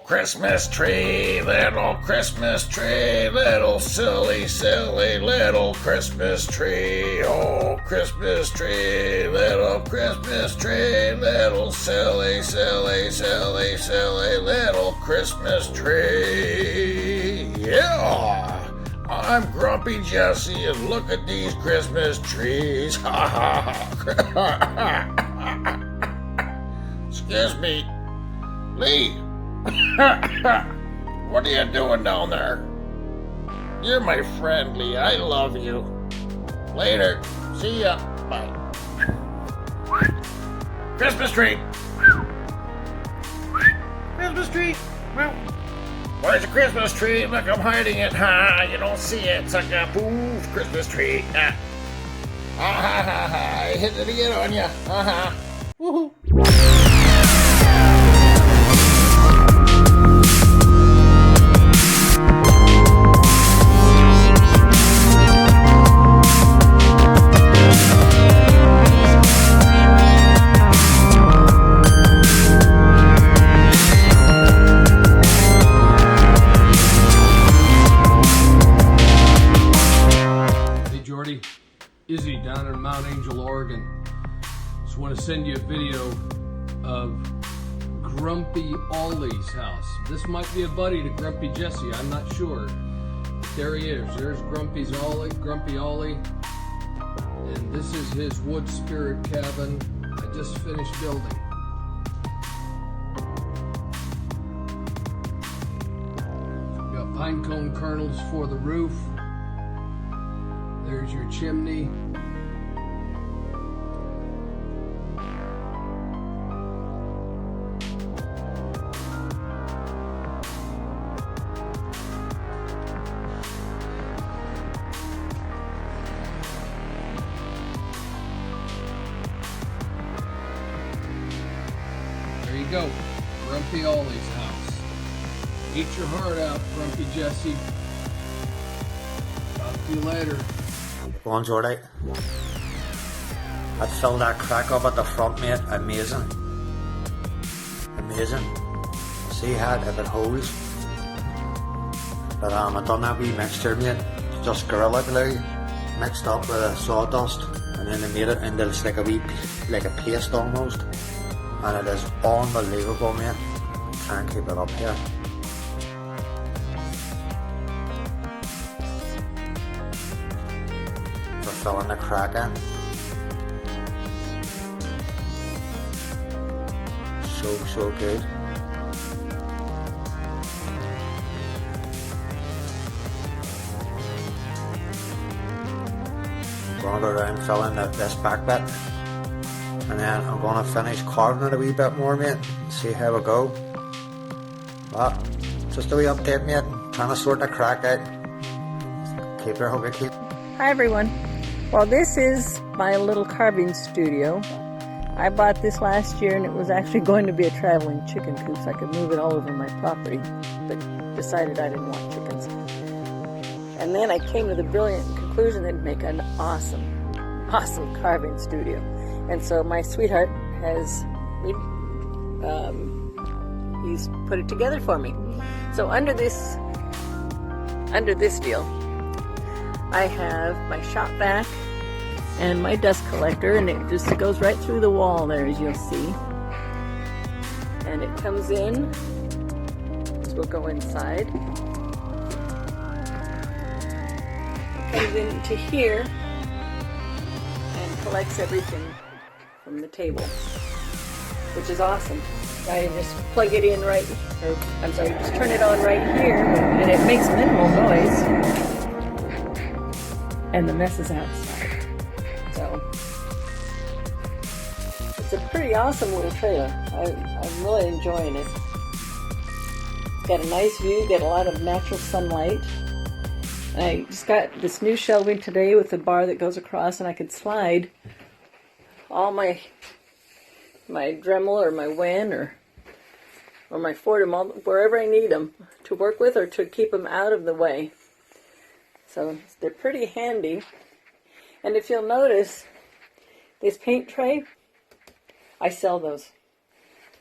Christmas tree, little Christmas tree, little silly, silly little Christmas tree. Oh, Christmas tree, little Christmas tree, little silly, silly, silly, silly little Christmas tree. Yeah! I'm Grumpy Jesse, and look at these Christmas trees. Ha ha ha. Excuse me. Lee. What are you doing down there? You're my friend, Lee. I love you. Later. See ya. Bye. Christmas tree. Christmas tree. Well, where's the Christmas tree? Look, I'm hiding it. Ha! You don't see it. Suck up. Poof. Christmas tree. Ah. Ha ha ha. I hit it again on ya. Ha ha. Woohoo. Izzy down in Mount Angel, Oregon. Just want to send you a video of Grumpy Ollie's house. This might be a buddy to Grumpy Jesse, I'm not sure. But there he is. There's Grumpy Ollie. And this is his wood spirit cabin I just finished building. Got pine cone kernels for the roof. There's your chimney. There you go, Grumpy Ollie's house. Eat your heart out, Grumpy Jesse. Talk to you later. Go on, Jordy. I'd fill that crack up at the front, mate. Amazing. Amazing. See how if it holds. But I done that wee mixture, mate. Just Gorilla Glue mixed up with a sawdust, and then I made it into like a wee, like a paste almost. And it is unbelievable, mate. Try and keep it up here. Filling the crack in. So good. I'm going to go around filling this back bit, and then I'm going to finish carving it a wee bit more, mate, and see how we go. But just a wee update, mate. Trying to sort the crack out. Keep your hook, keep. Hi everyone. Well, this is my little carving studio. I bought this last year and it was actually going to be a traveling chicken coop so I could move it all over my property, but decided I didn't want chickens. And then I came to the brilliant conclusion that it'd make an awesome carving studio. And so my sweetheart has, he's put it together for me. So under this deal, I have my shop vac and my dust collector, and it just goes right through the wall there, as you'll see. And it comes in, so we'll go inside. It comes into here and collects everything from the table, which is awesome. I just plug it in right, or I'm sorry, just turn it on right here, and it makes minimal noise. And the mess is outside. So it's a pretty awesome little trailer. I'm really enjoying it. It's got a nice view, got a lot of natural sunlight. And I just got this new shelving today with a bar that goes across, and I could slide all my Dremel or my Wen or my Fordham, wherever I need them to work with or to keep them out of the way. So they're pretty handy. And if you'll notice, this paint tray, I sell those.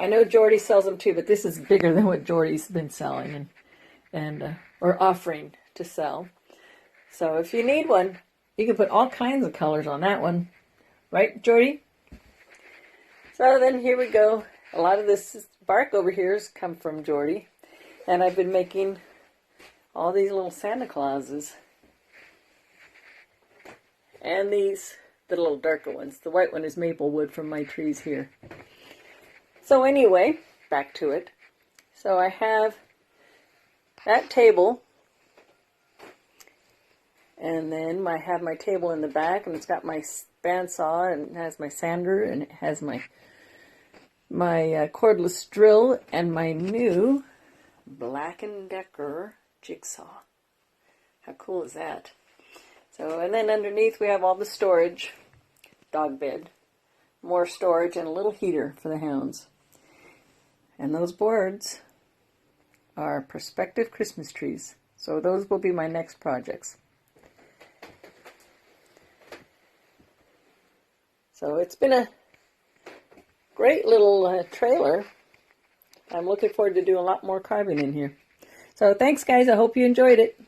I know Jordy sells them too, but this is bigger than what Jordy's been selling and or offering to sell. So if you need one, you can put all kinds of colors on that one. Right, Jordy? So then here we go. A lot of this bark over here has come from Jordy. And I've been making all these little Santa Clauses. And these, the little darker ones. The white one is maple wood from my trees here. So anyway, back to it. So I have that table. And then I have my table in the back, and it's got my bandsaw, and it has my sander, and it has my cordless drill, and my new Black & Decker jigsaw. How cool is that? So, and then underneath we have all the storage, dog bed, more storage, and a little heater for the hounds. And those boards are prospective Christmas trees. So those will be my next projects. So it's been a great little trailer. I'm looking forward to doing a lot more carving in here. So thanks, guys. I hope you enjoyed it.